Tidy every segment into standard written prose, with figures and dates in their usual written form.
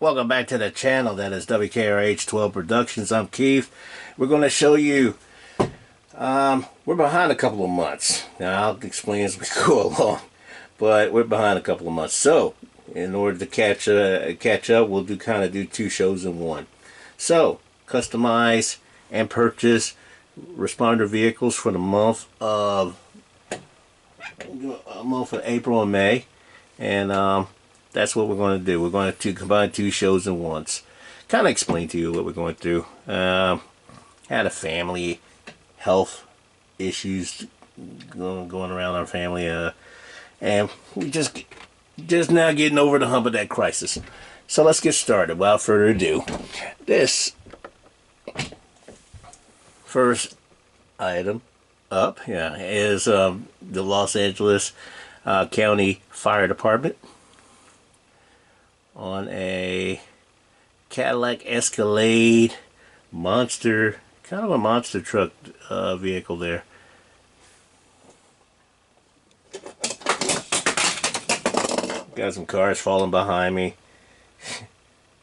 Welcome back to the channel. That is W.K.R.H 12 Productions. I'm Keith. We're going to show you, we're behind a couple of months. Now I'll explain as we go along, but we're behind a couple of months. So in order to catch up, we'll do two shows in one. So customize and purchase responder vehicles for the month of April and May, and that's what we're going to do. We're going to combine two shows in once. Kind of explain to you what we're going through. Had a family health issues going around our family, and we just now getting over the hump of that crisis. So let's get started. Without further ado, this first item up, is the Los Angeles County Fire Department on a Cadillac Escalade monster, kind of a monster truck vehicle there. Got some cars falling behind me.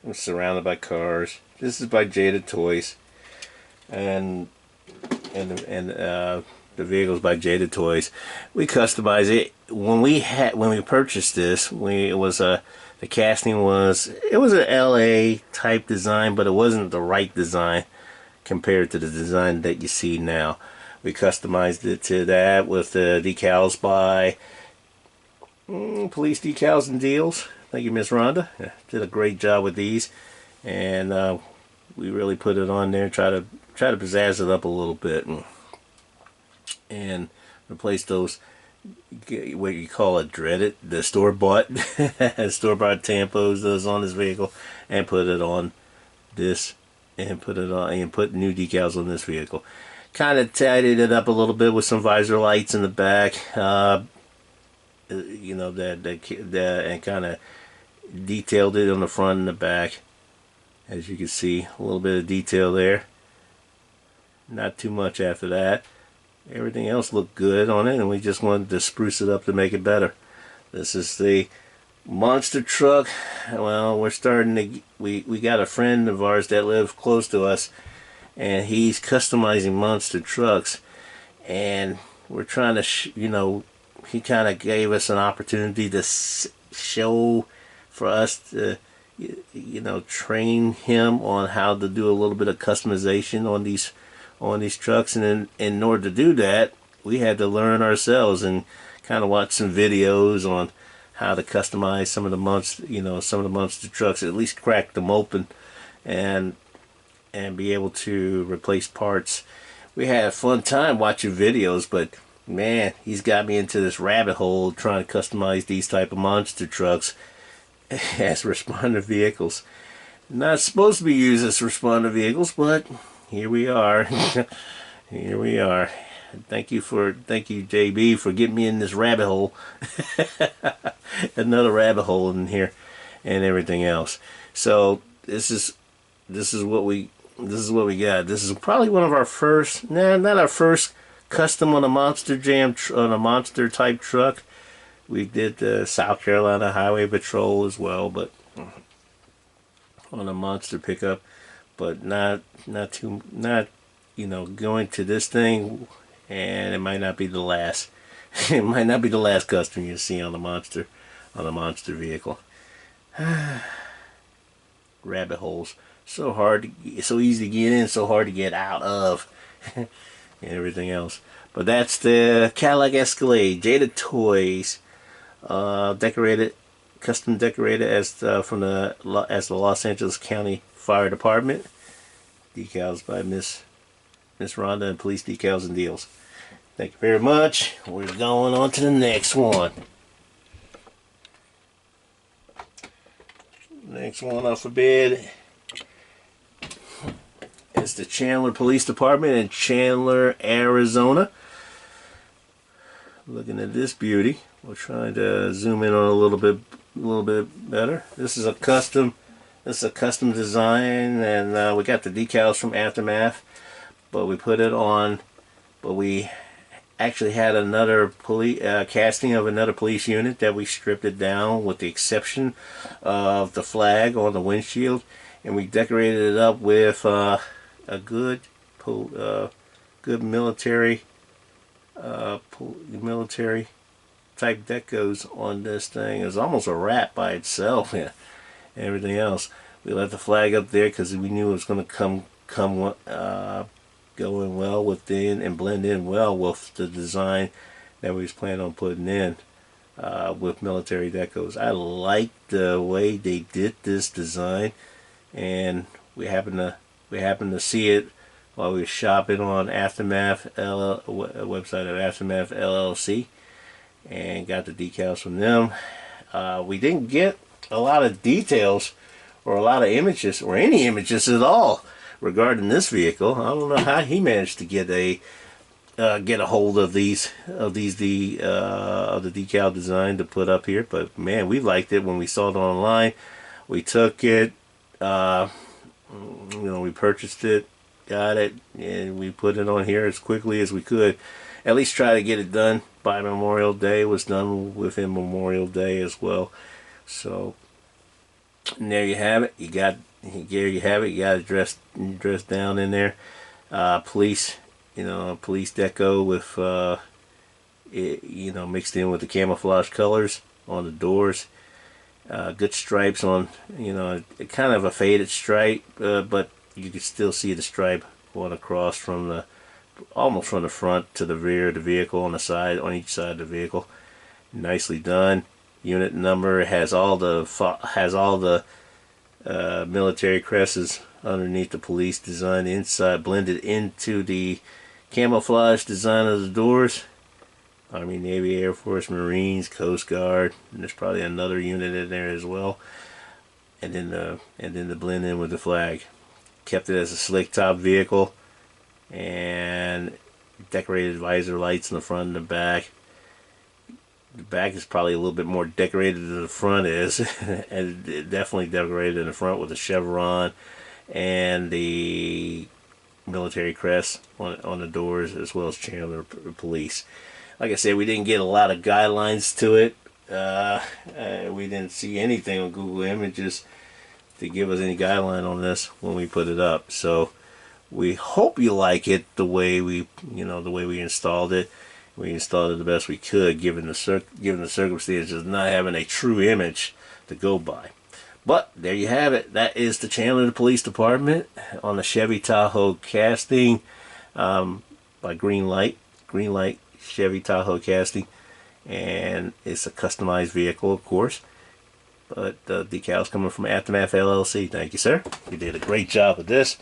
I'm surrounded by cars. This is by Jaded Toys, and the vehicle's by Jaded Toys. We customize it. When we purchased this, the casting was an LA type design, but it wasn't the right design compared to the design that you see now. We customized it to that with the decals by Police Decals and Deals. Thank you, Miss Rhonda. Yeah, did a great job with these, and we really put it on there. Try to pizzazz it up a little bit and replace those, what you call it, the store-bought tampos on this vehicle, and put it on this, and put new decals on this vehicle. Kind of tidied it up a little bit with some visor lights in the back, you know, and kind of detailed it on the front and the back. As you can see, a little bit of detail there. Not too much after that. Everything else looked good on it, and we just wanted to spruce it up to make it better. This is the monster truck. Well, we're starting to, we got a friend of ours that lives close to us, and he's customizing monster trucks, and we're trying to, you know, he kind of gave us an opportunity to show for us to, you know, train him on how to do a little bit of customization on these trucks. And in order to do that, we had to learn ourselves and kind of watch some videos on how to customize some of the monster trucks, at least crack them open and be able to replace parts. We had a fun time watching videos, but man, he's got me into this rabbit hole trying to customize these type of monster trucks as responder vehicles. Not supposed to be used as responder vehicles, but here we are. Here we are. Thank you, JB, for getting me in this rabbit hole. Another rabbit hole in here, and everything else. So this is what we got. This is probably one of our first, not our first custom on a monster type truck. We did the South Carolina Highway Patrol as well, but on a monster pickup. But not you know, going to this thing, and it might not be the last. It might not be the last custom you see on the monster vehicle. Rabbit holes, so easy to get in, so hard to get out of, and everything else. But that's the Cadillac Escalade, Jaded Toys, custom decorated as the Los Angeles County Fire Department. Decals by Miss Rhonda and Police Decals and Deals. Thank you very much. We're going on to the next one. Next one off of bed is the Chandler Police Department in Chandler, Arizona. Looking at this beauty. We're trying to zoom in on a little bit better. This is a custom design, and we got the decals from Aftermath, but we put it on, but we actually had another police casting of another police unit that we stripped it down with the exception of the flag on the windshield, and we decorated it up with a good good military military type decos on this thing. It was almost a wrap by itself. Yeah, and everything else. We left the flag up there because we knew it was going to come go in well within and blend in well with the design that we was planning on putting in with military decos. I like the way they did this design, and we happened to see it while we were shopping on Aftermath website of Aftermath LLC, and got the decals from them. We didn't get a lot of details or a lot of images or any images at all regarding this vehicle. I don't know how he managed to get a hold of the decal design to put up here, but man, we liked it when we saw it online. We took it, we purchased it, got it, and we put it on here as quickly as we could. At least try to get it done by Memorial Day. It was done within Memorial Day as well. So and there you have it. You got it dressed down in there. Police deco with mixed in with the camouflage colors on the doors. Good stripes on, kind of a faded stripe, but you can still see the stripe going across from almost from the front to the rear of the vehicle, on each side of the vehicle. Nicely done. Unit number has all the military crests underneath the police design inside, blended into the camouflage design of the doors. Army, Navy, Air Force, Marines, Coast Guard, and there's probably another unit in there as well. And then the blend in with the flag. Kept it as a slick top vehicle, and decorated visor lights in the front and the back. The back is probably a little bit more decorated than the front is, and definitely decorated in the front with a chevron and the military crest on the doors, as well as Chandler Police. Like I said, we didn't get a lot of guidelines to it. We didn't see anything on Google Images to give us any guideline on this when we put it up. So we hope you like it the way we installed it. We installed it the best we could, given the circumstances of not having a true image to go by. But there you have it. That is the Chandler Police Department on the Chevy Tahoe casting by Green Light Chevy Tahoe casting, and it's a customized vehicle, of course. But the decals coming from Aftermath LLC. Thank you, sir. You did a great job with this.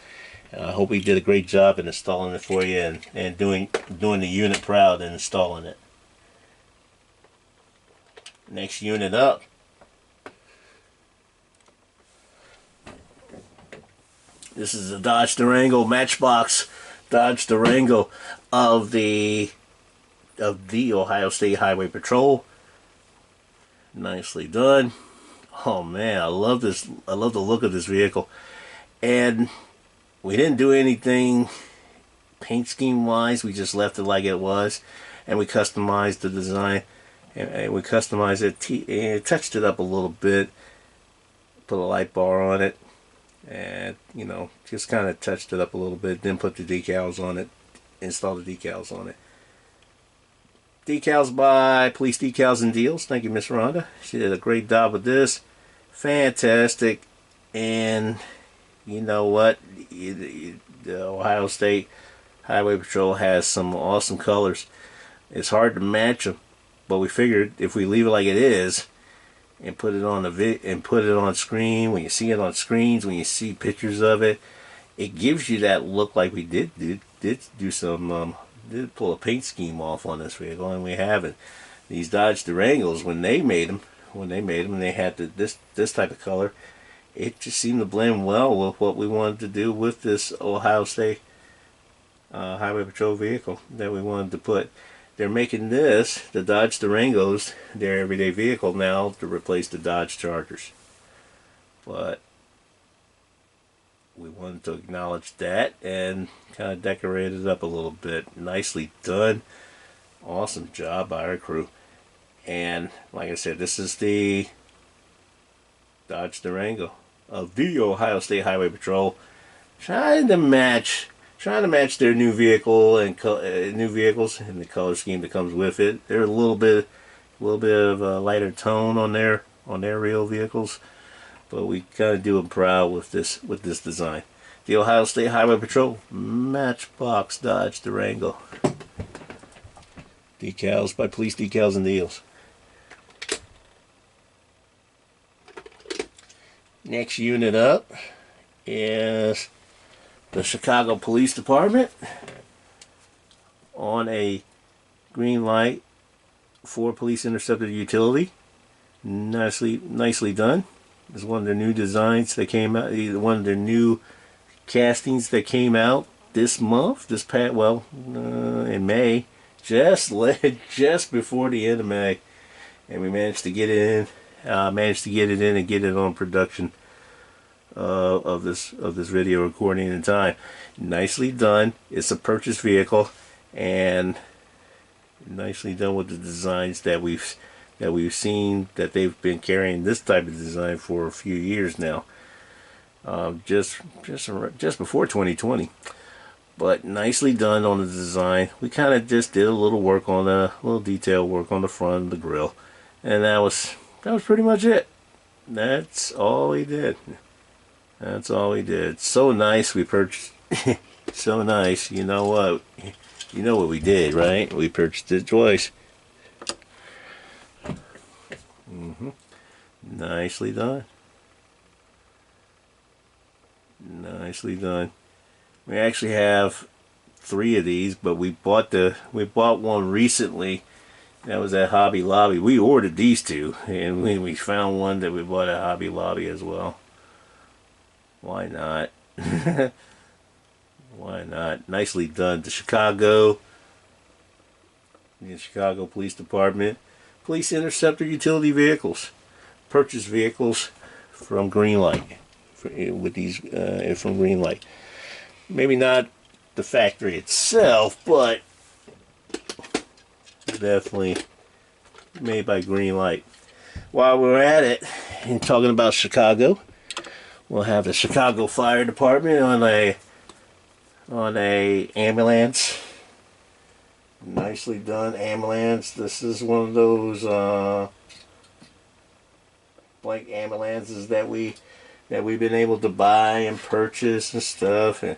I hope he did a great job in installing it for you and doing the unit proud and installing it. Next unit up. This is a Dodge Durango Matchbox Dodge Durango of the Ohio State Highway Patrol. Nicely done. Oh man, I love this. I love the look of this vehicle. And we didn't do anything paint scheme wise. We just left it like it was, and we customized the design, and we customized it and touched it up a little bit, put a light bar on it, and just kind of touched it up a little bit, then put the decals on it, install the decals on it. Decals by Police Decals and Deals. Thank you, Miss Rhonda. She did a great job with this. Fantastic. And you know what? The Ohio State Highway Patrol has some awesome colors. It's hard to match them, but we figured if we leave it like it is and put it on screen, when you see it on screens, when you see pictures of it, it gives you that look like we did pull a paint scheme off on this vehicle, and we haven't. These Dodge Durangos, when they made them, they had this type of color. It just seemed to blend well with what we wanted to do with this Ohio State Highway Patrol vehicle that we wanted to put. They're making this, the Dodge Durangos, their everyday vehicle now to replace the Dodge Chargers. But we wanted to acknowledge that and kind of decorate it up a little bit. Nicely done. Awesome job by our crew. And like I said, this is the Dodge Durango of the Ohio State Highway Patrol, trying to match their new vehicle and new vehicles and the color scheme that comes with it. They're a little bit of a lighter tone on their real vehicles, but we kind of do them proud with this design. The Ohio State Highway Patrol Matchbox Dodge Durango. Decals by Police Decals and Deals. Next unit up is the Chicago Police Department on a green light for police interceptor utility. Nicely done. It's one of their new designs that came out. One of their new castings that came out this month. In May, just before the end of May, and we managed to get it in. And get it on production of this video recording in time. Nicely done. It's a purchased vehicle, and nicely done with the designs that we've seen, that they've been carrying this type of design for a few years now. Just before 2020. But nicely done on the design. We kind of just did a little detail work on the front of the grille, and that was pretty much it. That's all we did. So nice. We purchased. So nice. You know what? You know what we did, right? We purchased it twice. Nicely done. Nicely done. We actually have 3 of these, but we bought one recently. That was at Hobby Lobby. We ordered these 2, and we found one that we bought at Hobby Lobby as well. Why not? Why not? Nicely done. The Chicago Police Department Police Interceptor Utility Vehicles. Purchased vehicles from Greenlight. From Greenlight. Maybe not the factory itself, but definitely made by Greenlight. While we're at it and talking about Chicago, we'll have the Chicago Fire Department on a ambulance. Nicely done ambulance. This is one of those blank ambulances that we've been able to buy and purchase and stuff. And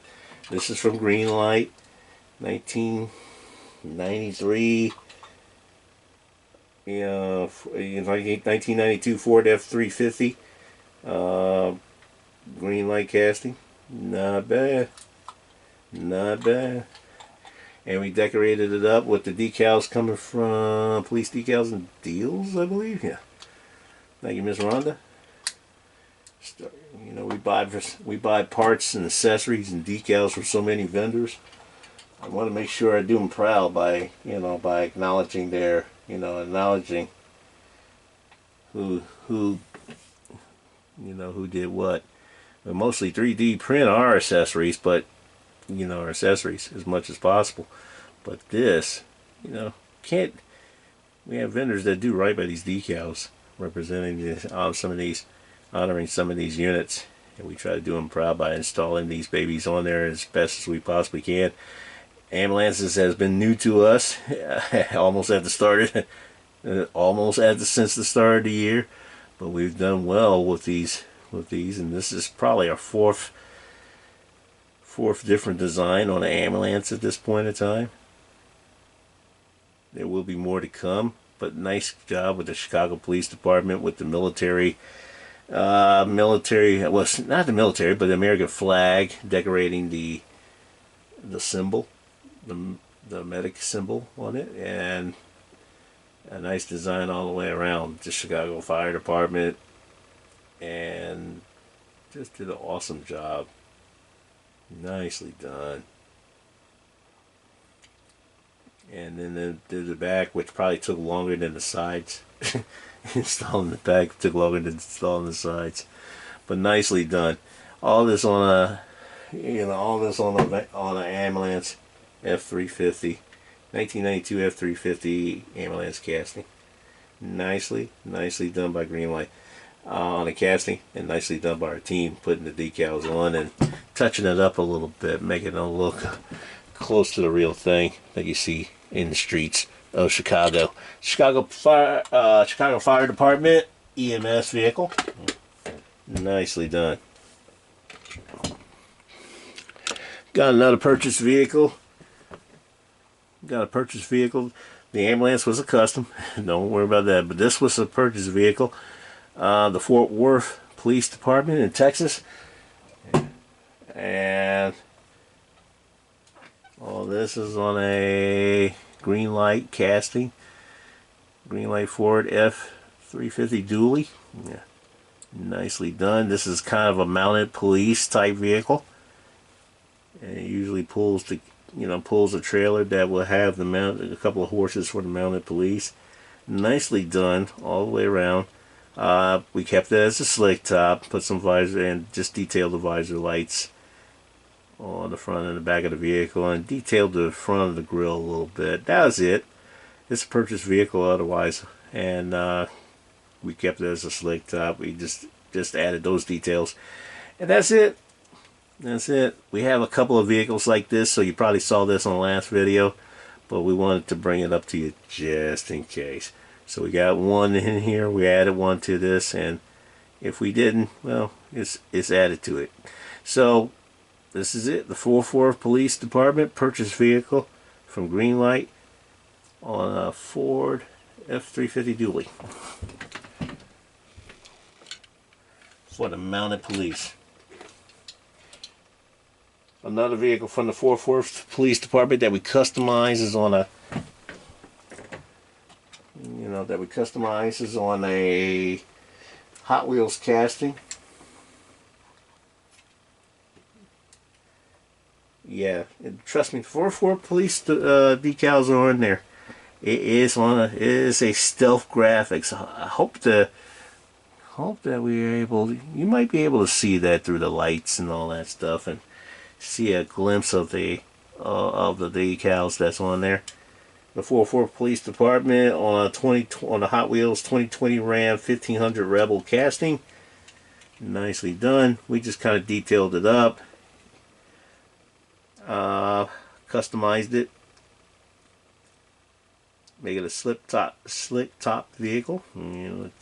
this is from Greenlight, 1993. 1992 Ford F-350 Greenlight casting. Not bad. And we decorated it up with the decals coming from Police Decals and Deals, I believe. Yeah. Thank you, Miss Rhonda. We buy parts and accessories and decals from so many vendors. I want to make sure I do them proud by acknowledging acknowledging who did what. We mostly 3D print our accessories, but our accessories as much as possible. But this, we have vendors that do right by these decals, representing honoring some of these units, and we try to do them proud by installing these babies on there as best as we possibly can. Ambulances has been new to us since the start of the year, but we've done well with these, and this is probably our fourth different design on an ambulance at this point in time. There will be more to come, but nice job with the Chicago Police Department with the military, well, not the military, but the American flag, decorating the symbol, the medic symbol on it, and a nice design all the way around. The Chicago Fire Department, and just did an awesome job. Nicely done. And then the back, which probably took longer than the sides. Installing the back took longer than installing the sides, but nicely done. All this on an ambulance F-350 1992 F350 ambulance casting. Nicely done by Greenlight on the casting, and nicely done by our team putting the decals on and touching it up a little bit, making it look close to the real thing that you see in the streets of Chicago. Chicago Fire Department EMS vehicle. Nicely done. Got another purchased vehicle. The ambulance was a custom. Don't worry about that. But this was a purchased vehicle. The Fort Worth Police Department in Texas. And this is on a Greenlight casting. Greenlight Ford F350 dually. Yeah. Nicely done. This is kind of a mounted police type vehicle. And it usually pulls a trailer that will have a couple of horses for the mounted police. Nicely done all the way around. We kept it as a slick top, put some visor and just detailed the visor lights on the front and the back of the vehicle, and detailed the front of the grill a little bit. That was it. It's a purchased vehicle otherwise, and we kept it as a slick top. We just added those details, and that's it. We have a couple of vehicles like this, so you probably saw this on the last video, but we wanted to bring it up to you just in case. So we got one in here, we added one to this, and if we didn't, well, it's added to it. So this is it, the Fort Worth Police Department purchased vehicle from Greenlight on a Ford F350 dually for the mounted police. Another vehicle from the Fort Worth Police Department that we customize is on a Hot Wheels casting. Yeah, trust me, the Fort Worth Police decals are in there. It is a stealth graphics. I hope that you might be able to see that through the lights and all that stuff, and see a glimpse of the decals that's on there. The Fort Worth Police Department on the Hot Wheels 2020 Ram 1500 Rebel casting. Nicely done. We just kind of detailed it up, customized it, make it a slick top vehicle.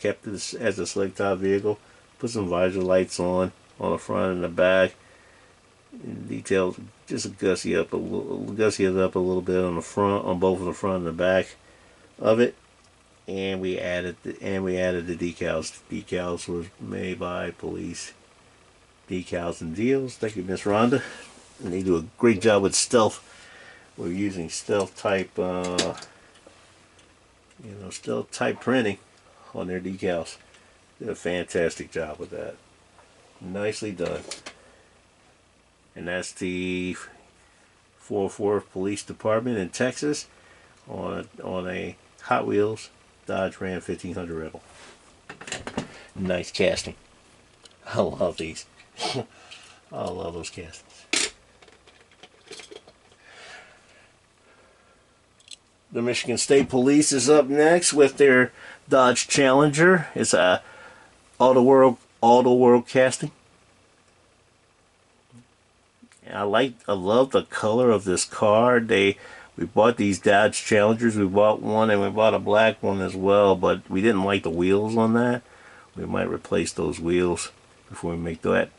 Kept it as a slick top vehicle. Put some visor lights on the front and the back. Details, just gussy it up a little bit on the front, on both of the front and the back of it, and we added the decals. Decals was made by Police Decals and Deals. Thank you, Miss Rhonda, and they do a great job with stealth. We're using stealth type printing on their decals. Did a fantastic job with that. Nicely done. And that's the Fort Worth Police Department in Texas on a Hot Wheels Dodge Ram 1500 Rebel. Nice casting. I love these. I love those castings. The Michigan State Police is up next with their Dodge Challenger. It's a Auto World casting. I love the color of this car. We bought these Dodge Challengers. We bought one and we bought a black one as well, but we didn't like the wheels on that. We might replace those wheels before we make that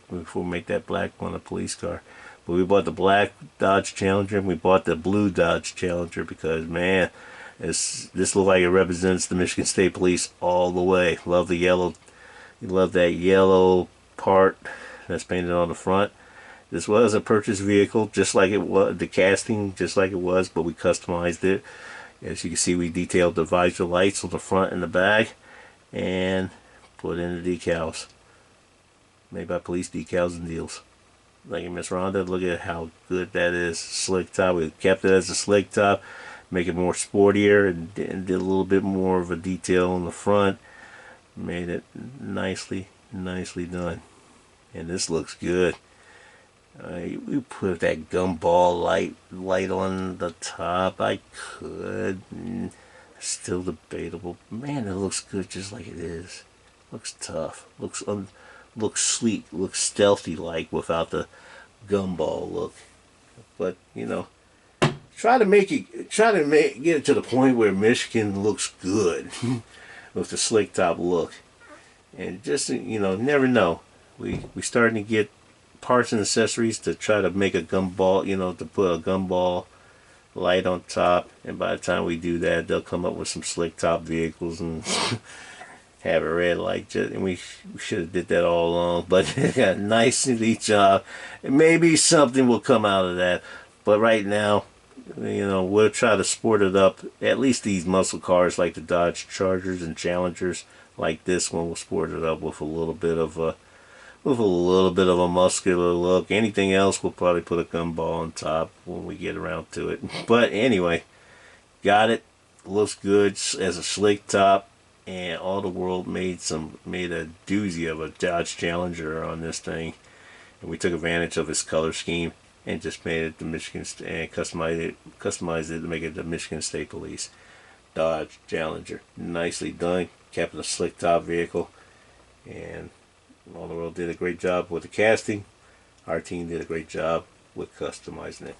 black one a police car. But we bought the black Dodge Challenger and we bought the blue Dodge Challenger because, man, this looks like it represents the Michigan State Police all the way. Love the yellow. You love that yellow part that's painted on the front. This was a purchased vehicle, just like it was, the casting, just like it was, but we customized it. As you can see, we detailed the visor lights on the front and the back, and put in the decals. Made by Police Decals and Deals. Thank you, Miss Rhonda. Look at how good that is. Slick top. We kept it as a slick top, make it more sportier, and did a little bit more of a detail on the front. Made it nicely done. And this looks good. We put that gumball light on the top. I could. Still debatable. Man, it looks good just like it is. Looks tough. Looks sleek. Looks stealthy like without the gumball look. But you know, get it to the point where Michigan looks good with the slick top look. And just never know. We starting to get parts and accessories to try to make a gumball, to put a gumball light on top, and by the time we do that, they'll come up with some slick top vehicles and have a red light. And we should have did that all along, but got a nice neat job. And maybe something will come out of that, but right now, we'll try to sport it up. At least these muscle cars like the Dodge Chargers and Challengers, like this one, will sport it up with a little bit of a muscular look. Anything else, we'll probably put a gumball on top when we get around to it. But anyway, got it. Looks good as a slick top, and all the world made a doozy of a Dodge Challenger on this thing, and we took advantage of its color scheme and just made it the Michigan and customized it to make it the Michigan State Police Dodge Challenger. Nicely done. Kept it a slick top vehicle, and all the world did a great job with the casting. Our team did a great job with customizing it.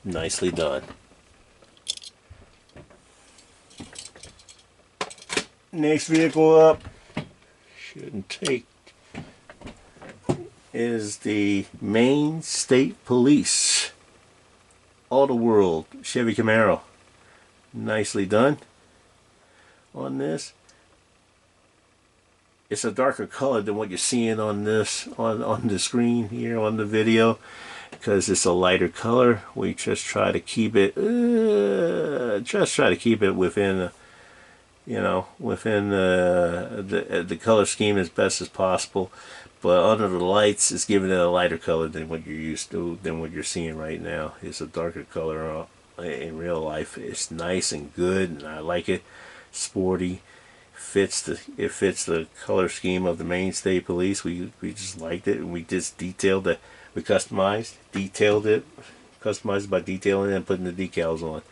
Nicely done. Next vehicle up, shouldn't take, is the Maine State Police Auto World Chevy Camaro. Nicely done on this. It's a darker color than what you're seeing on this on the screen here on the video, because it's a lighter color. We just try to keep it within the color scheme as best as possible. But under the lights, it's giving it a lighter color than what you're used to, than what you're seeing right now. It's a darker color in real life. It's nice and good, and I like it. Sporty. It fits the color scheme of the Maine State Police. We just liked it, and we just detailed it. We customized by detailing it and putting the decals on.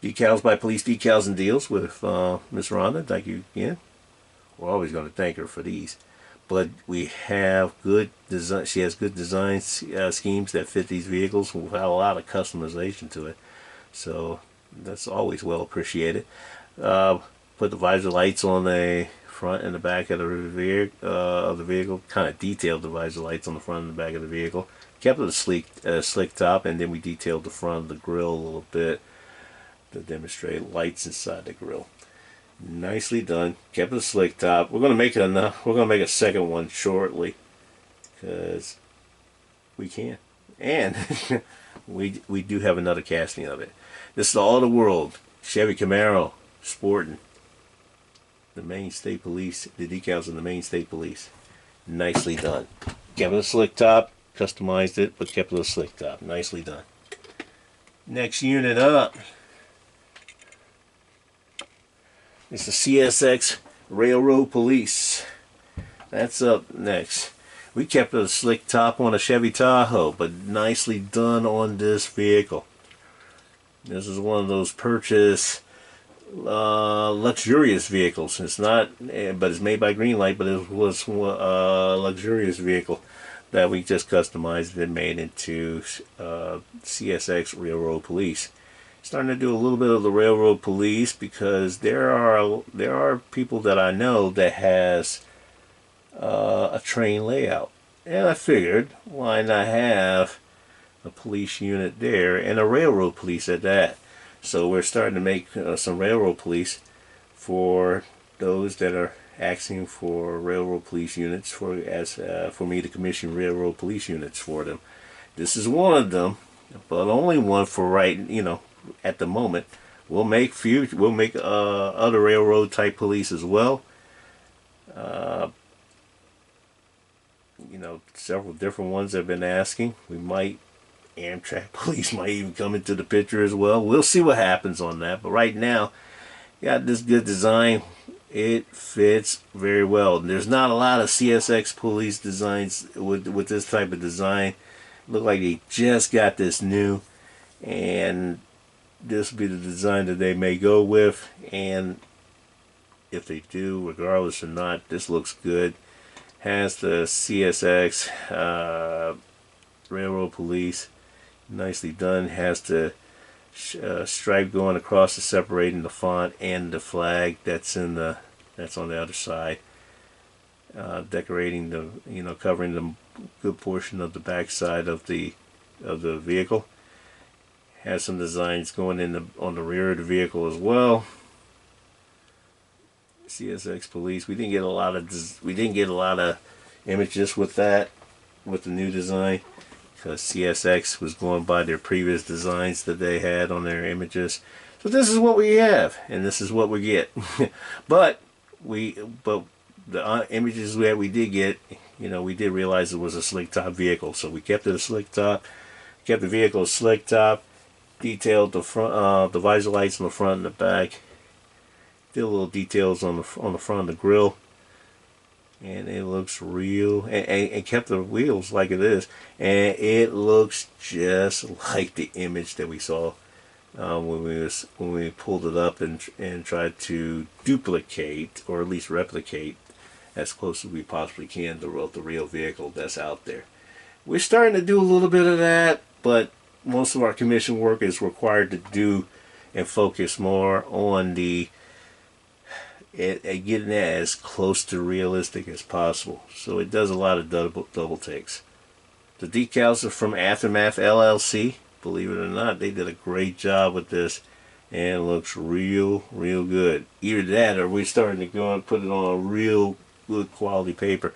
Decals by Police Decals and Deals with Miss Rhonda. Thank you again. We're always going to thank her for these. But we have good design. She has good design schemes that fit these vehicles without a lot of customization to it. So that's always well appreciated. Put the visor lights on the front and the back of the rear of the vehicle. Kind of detailed the visor lights on the front and the back of the vehicle. Kept it a slick top, and then we detailed the front of the grill a little bit to demonstrate lights inside the grill. Nicely done. Kept it a slick top. We're gonna make a second one shortly, because we can, and we do have another casting of it. This is the Auto World Chevy Camaro sporting the Maine State Police, the decals of the Maine State Police. Nicely done. Kept it a slick top, customized it, but kept it a slick top. Nicely done. Next unit up is the CSX Railroad Police. That's up next. We kept it a slick top on a Chevy Tahoe, but nicely done on this vehicle. This is one of those purchase luxurious vehicles. It's not, but it's made by Greenlight, but it was a luxurious vehicle that we just customized and made into CSX Railroad Police. Starting to do a little bit of the Railroad Police, because there are people that I know that has a train layout, and I figured, why not have a police unit there, and a Railroad Police at that. So we're starting to make some Railroad Police for those that are asking for Railroad Police units, for me to commission Railroad Police units for them. This is one of them, but only one for at the moment. We'll make other railroad type police as well. Several different ones have been asking. Amtrak police might even come into the picture as well. We'll see what happens on that. But right now, got this good design. It fits very well. There's not a lot of CSX police designs with this type of design Look like they just got this new, and this will be the design that they may go with. And if they do, regardless or not, this looks good. Has the CSX Railroad Police, nicely done. Has the stripe going across, the separating the font and the flag that's on the other side, decorating the, covering the good portion of the back side of the vehicle. Has some designs going on the rear of the vehicle as well. CSX Police. We didn't get a lot of images with that, with the new design, because CSX was going by their previous designs that they had on their images. So this is what we have, and this is what we get. but the images that we did get, we did realize it was a slick top vehicle, so we kept it a slick top. Kept the vehicle a slick top. Detailed the front, the visor lights on the front and the back. Did a little details on the front of the grill, and it looks real. And kept the wheels like it is, and it looks just like the image that we saw when we pulled it up and tried to duplicate, or at least replicate as close as we possibly can, the real vehicle that's out there. We're starting to do a little bit of that, but most of our commission work is required to do and focus more on getting that as close to realistic as possible. So it does a lot of double takes. The decals are from Aftermath LLC. Believe it or not, they did a great job with this, and it looks real good. Either that, or we're starting to go and put it on a real good quality paper,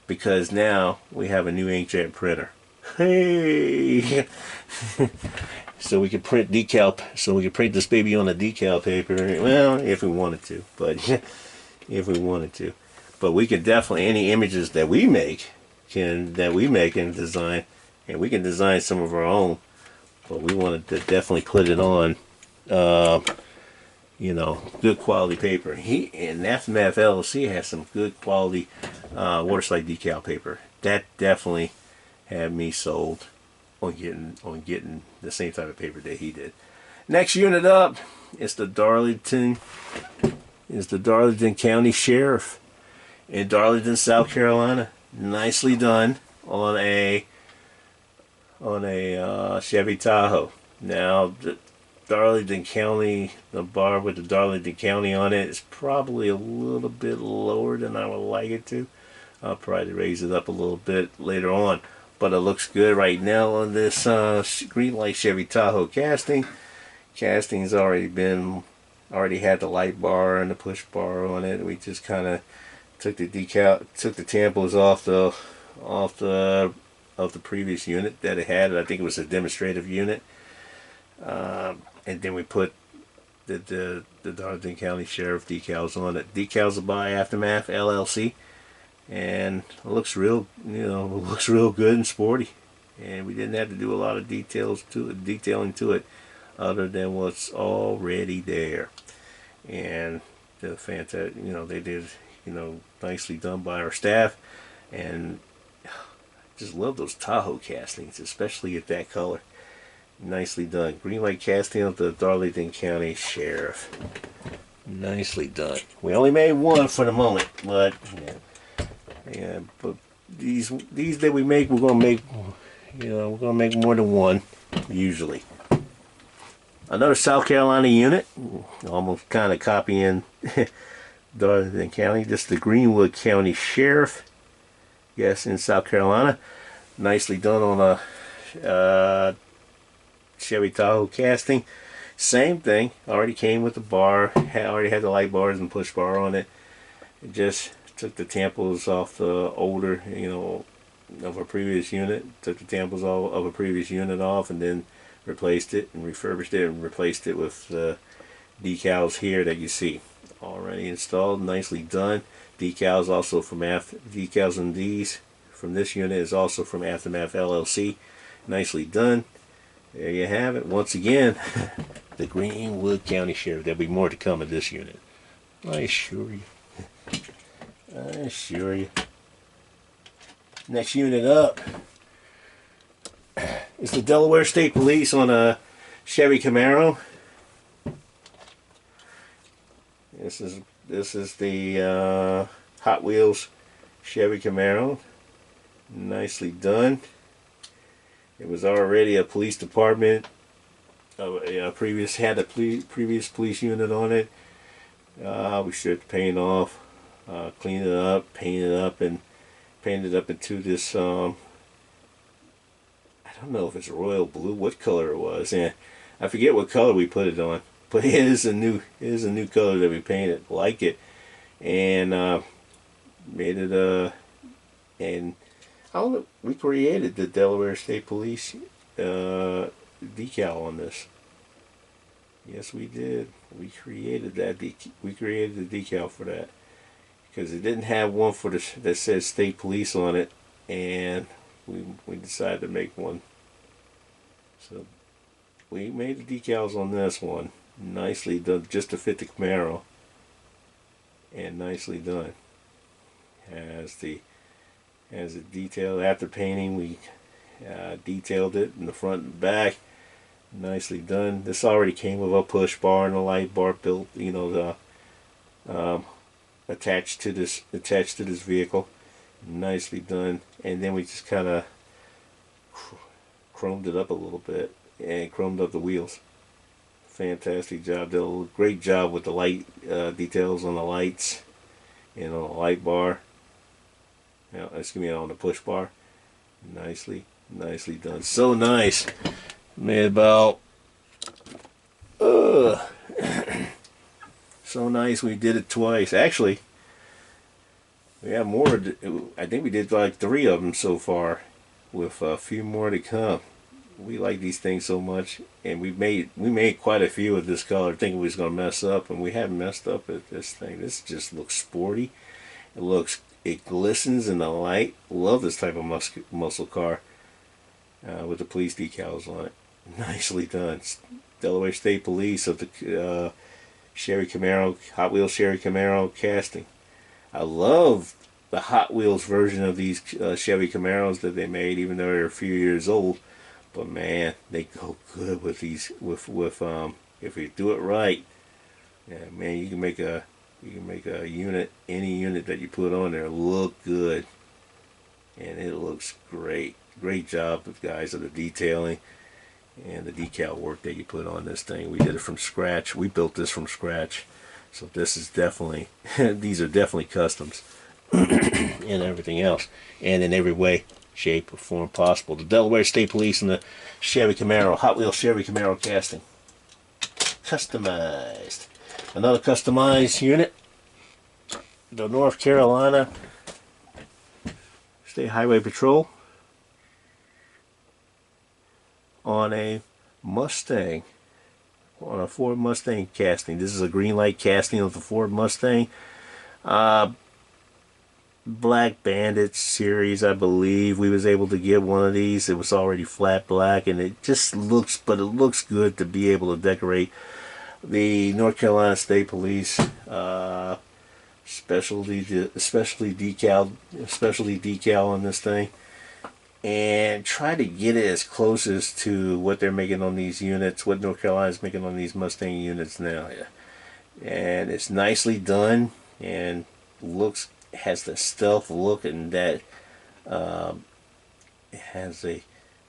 because now we have a new inkjet printer. Hey! So we could print this baby on a decal paper. Well, if we wanted to, but if we wanted to, but we could definitely, any images that we make and design, and we can design some of our own. But we wanted to definitely put it on, good quality paper. And Aftermath LLC has some good quality waterslide decal paper. That definitely had me sold on getting the same type of paper that he did. Next unit up is the Darlington County Sheriff in Darlington, South Carolina. Nicely done on a Chevy Tahoe. Now the Darlington County, the bar with the Darlington County on it, is probably a little bit lower than I would like it to. I'll probably raise it up a little bit later on. But it looks good right now on this green light Chevy Tahoe casting. Casting's already had the light bar and the push bar on it. We just kind of took the tampos of the previous unit that it had. I think it was a demonstrative unit, and then we put the Darlington County Sheriff decals on it. Decals are by Aftermath LLC. And it looks real good and sporty, and we didn't have to do a lot of detailing to it, other than what's already there. And the fantastic, they did, nicely done by our staff, and just love those Tahoe castings, especially at that color. Nicely done. Green light casting of the Darlington County Sheriff. Nicely done. We only made one for the moment, but. Yeah, but these that we make, we're gonna make more than one, usually. Another South Carolina unit, almost kind of copying Darlington County. This is the Greenwood County Sheriff. Yes, in South Carolina. Nicely done on a Chevy Tahoe casting. Same thing. Already came with the bar. Already had the light bars and push bar on it. It just took the tampos off the older, of a previous unit. Took the tampos of a previous unit off, and then replaced it and refurbished it and replaced it with the decals here that you see. Already installed, nicely done. Decals also from decals on these from this unit is also from Aftermath LLC. Nicely done. There you have it. Once again, the Greenwood County Sheriff. There'll be more to come of this unit, I assure you. I assure you. Next unit up It's the Delaware State Police on a Chevy Camaro. This is the Hot Wheels Chevy Camaro. Nicely done. It was already a police department. Previous police unit on it. We stripped the paint off, cleaned it up, painted it up into this. I don't know if it's royal blue. What color it was? Yeah, I forget what color we put it on. But it is a new color that we painted. Like it, and made it and we created the Delaware State Police decal on this. Yes, we did. We created that. We created the decal for that because it didn't have one for that says State Police on it, and we decided to make one. So we made the decals on this one. Nicely done, just to fit the Camaro, and nicely done. As it detailed after painting, we detailed it in the front and back. Nicely done. This already came with a push bar and a light bar built, attached to this vehicle. Nicely done. And then we just kind of chromed it up a little bit and chromed up the wheels. Fantastic job. Did a great job with the light details on the lights and on the light bar. On the push bar. Nicely done. So nice. Made about so nice. We did it twice. Actually, we have more. I think we did like 3 of them so far, with a few more to come. We like these things so much, and we made quite a few of this color, thinking we was gonna mess up, and we haven't messed up at this thing. This just looks sporty. It glistens in the light. Love this type of muscle car with the police decals on it. Nicely done. Delaware State Police of the Chevy Camaro, Hot Wheels Chevy Camaro casting. I love the Hot Wheels version of these Chevy Camaros that they made, even though they're a few years old. But man, they go good with these. With if you do it right, yeah, man, you can make a unit, any unit that you put on there, look good, and it looks great. Great job, guys, of the detailing and the decal work that you put on this thing. We did it from scratch. We built this from scratch, so this is definitely these are definitely customs and everything else, and in every way, shape, or form possible. The Delaware State Police and the Chevy Camaro, Hot Wheels Chevy Camaro casting, customized. Another customized unit, the North Carolina State Highway Patrol on a Mustang, on a Ford Mustang casting. This is a green light casting of the Ford Mustang. Black Bandit series, I believe. We was able to get one of these. It was already flat black, and it just looks, but it looks good to be able to decorate the North Carolina State Police specialty decal on this thing, and try to get it as close as to what they're making on these units, what North Carolina's making on these Mustang units now. And it's nicely done, and has the stealth look, and that it has a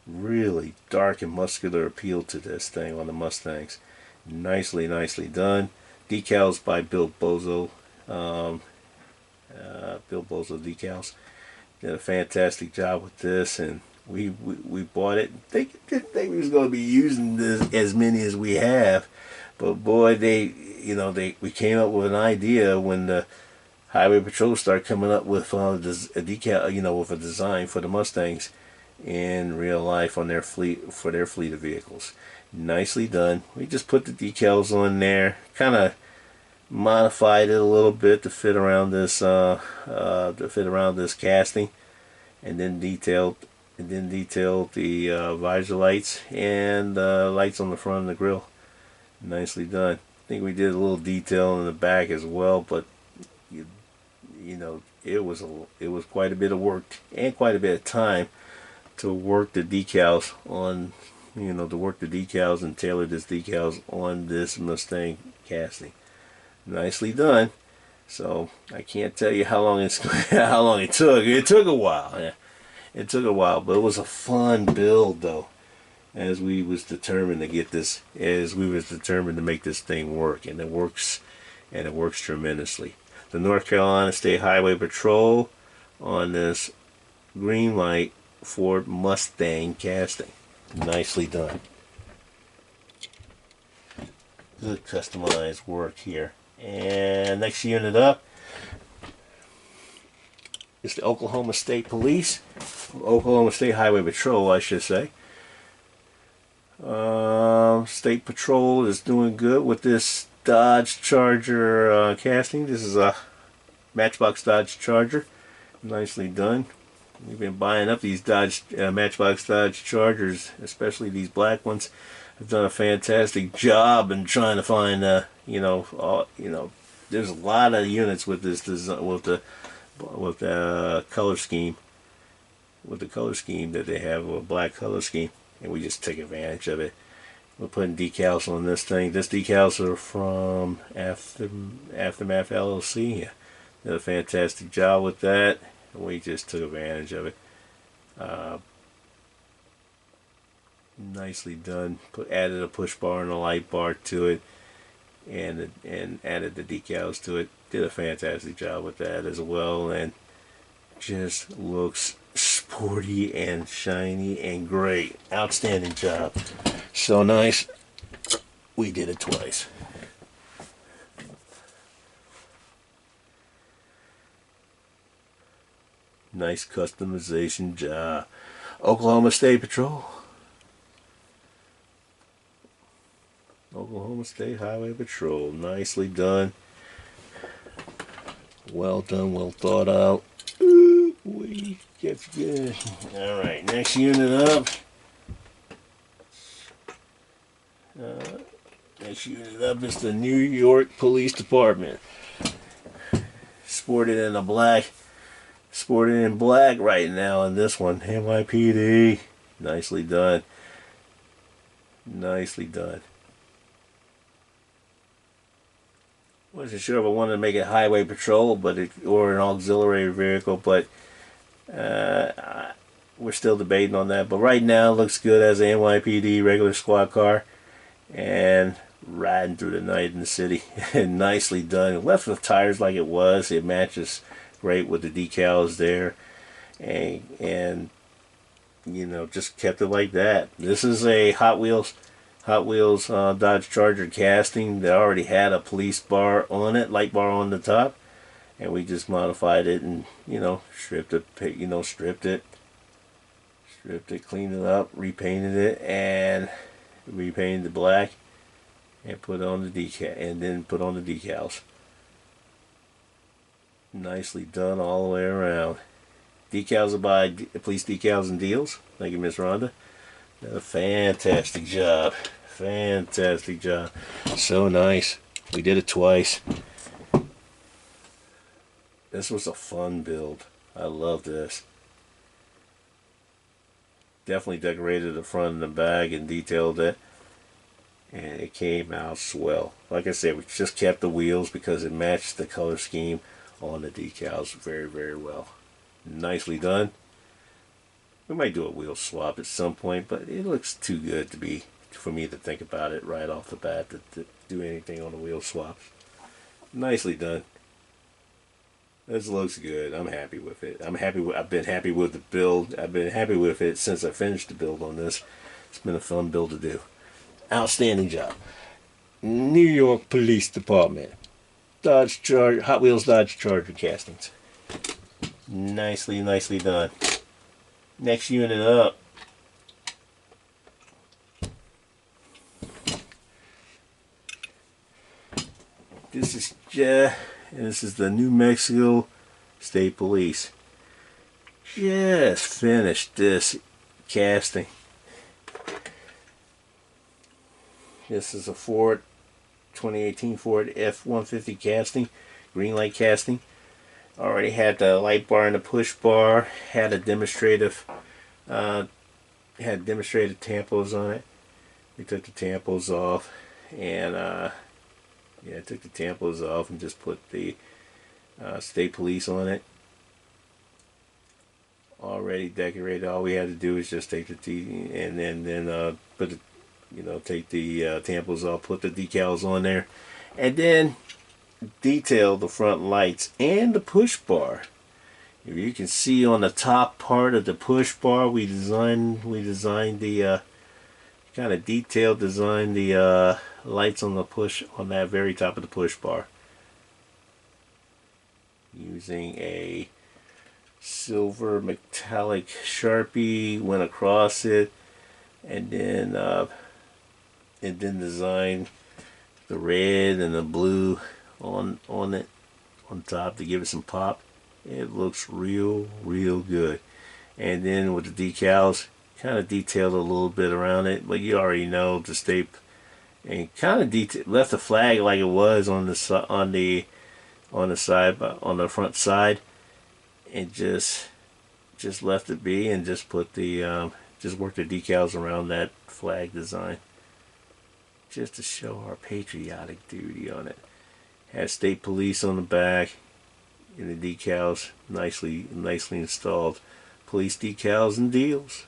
really dark and muscular appeal to this thing on the Mustangs. Nicely done. Decals by Bill Bozo. Bill Bozo decals. Did a fantastic job with this, and we bought it. Didn't think we was going to be using this as many as we have, but boy, we came up with an idea when the Highway Patrol started coming up with a decal, with a design for the Mustangs in real life on their fleet, for their fleet of vehicles. Nicely done. We just put the decals on there, kind of modified it a little bit to fit around this casting, and then detailed the visor lights and lights on the front of the grill. Nicely done. I think we did a little detail in the back as well, but it was quite a bit of work and quite a bit of time to work the decals on, to work the decals and tailor this decals on this Mustang casting. Nicely done. So I can't tell you how long how long it took. It took a while. Yeah. It took a while, but it was a fun build though. As we was determined to make this thing work, and it works tremendously. The North Carolina State Highway Patrol on this green light Ford Mustang casting. Nicely done. Good customized work here. And next unit up is the Oklahoma State Police, Oklahoma State Highway Patrol, I should say. State Patrol is doing good with this Dodge Charger casting. This is a Matchbox Dodge Charger. Nicely done. We've been buying up these Matchbox Dodge Chargers, especially these black ones. I've done a fantastic job in trying to find, there's a lot of units with this design, with the color scheme, that they have, a black color scheme, and we just take advantage of it. We're putting decals on this thing. This decals are from Aftermath LLC. Yeah, did a fantastic job with that, and we just took advantage of it. Nicely done. Added a push bar and a light bar to it, and added the decals to it. Did a fantastic job with that as well, and just looks sporty and shiny and great. Outstanding job. So nice. We did it twice. Nice customization job. Oklahoma State Patrol. Oklahoma State Highway Patrol. Nicely done. Well done, well thought out. Ooh, we gets good. Alright, next unit up. Next unit up is the New York Police Department. Sported in black right now in this one. NYPD. Nicely done. Nicely done. Wasn't sure if I wanted to make it highway patrol, or an auxiliary vehicle, but we're still debating on that. But right now, it looks good as an NYPD regular squad car, and riding through the night in the city. Nicely done. It left the tires like it was. It matches great with the decals there, and just kept it like that. This is a Hot Wheels Dodge Charger casting that already had a police bar on it, light bar on the top, and we just modified it and stripped it, cleaned it up, repainted it, and repainted it black, and put on the decals. Nicely done all the way around. Decals are by Police Decals and Deals. Thank you, Miss Rhonda. A fantastic job. Fantastic job. So nice. We did it twice. This was a fun build. I love this. Definitely decorated the front and the back and detailed it. And it came out swell. Like I said, we just kept the wheels because it matched the color scheme on the decals very, very well. Nicely done. We might do a wheel swap at some point, but it looks too good for me to think about it right off the bat to do anything on the wheel swaps. Nicely done. This looks good. I'm happy with it. I've been happy with the build. I've been happy with it since I finished the build on this. It's been a fun build to do. Outstanding job. New York Police Department. Hot Wheels Dodge Charger castings. Nicely done. Next unit up. This is the New Mexico State Police. Just finished this casting. This is a 2018 Ford F-150 casting, green light casting. Already had the light bar and the push bar. Had a demonstrative Had demonstrated tampos on it. We took the tampos off, and yeah, I took the tampos off and just put the state police on it. Already decorated. All we had to do is just take the and then put the, take the tampos off, put the decals on there, and then detail the front lights and the push bar. If you can see on the top part of the push bar, we designed the kind of detailed design the lights on that very top of the push bar using a silver metallic Sharpie. Went across it, and then design the red and the blue on it on top to give it some pop. It looks real good. And then with the decals, kind of detailed a little bit around it, but you already know the state, and kind of left the flag like it was on the side, on the front side, and just left it be, and just put the just worked the decals around that flag design, just to show our patriotic duty on it. Had state police on the back, and the decals nicely installed. Police decals and deals.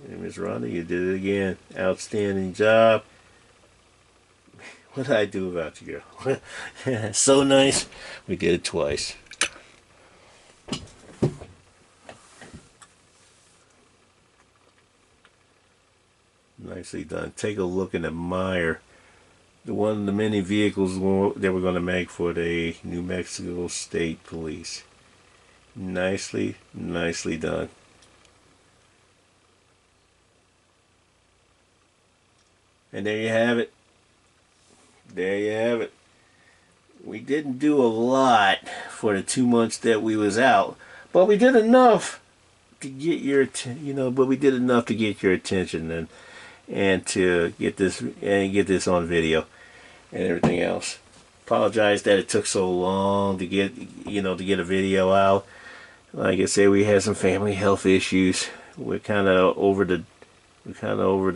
And Ms. Rhonda, you did it again. Outstanding job. What did I do about you, girl? So nice. We did it twice. Nicely done. Take a look and admire one of the many vehicles that we're going to make for the New Mexico State Police. Nicely done. And there you have it. There you have it. We didn't do a lot for the 2 months that we was out, but we did enough to get your but we did enough to get your attention and to get this on video and everything else. Apologize that it took so long to get a video out. Like I said, we had some family health issues. We're kind of over the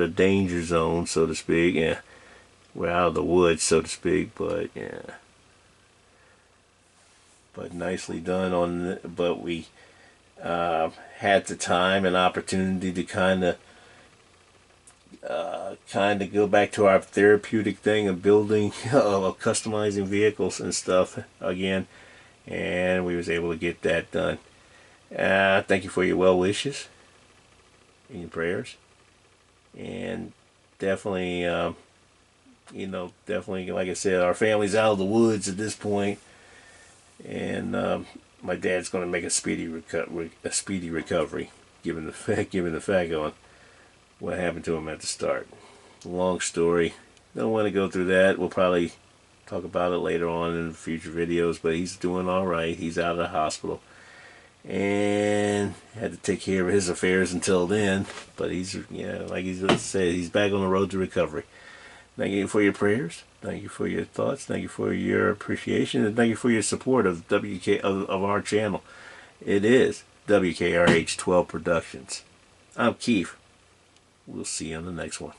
danger zone, so to speak. Yeah, we're out of the woods, so to speak. But yeah, but nicely done but we had the time and opportunity to kind of go back to our therapeutic thing of building, of customizing vehicles and stuff again, and we was able to get that done. Thank you for your well wishes and your prayers, and definitely, definitely, like I said, our family's out of the woods at this point, and my dad's going to make a speedy recovery, given the fact on what happened to him at the start. Long story. Don't want to go through that. We'll probably talk about it later on in future videos, but he's doing all right. He's out of the hospital and had to take care of his affairs until then, but he's, like he said, he's back on the road to recovery. Thank you for your prayers. Thank you for your thoughts. Thank you for your appreciation, and thank you for your support of of our channel. It is W.K.R.H 12 Productions. I'm Keith. We'll see you on the next one.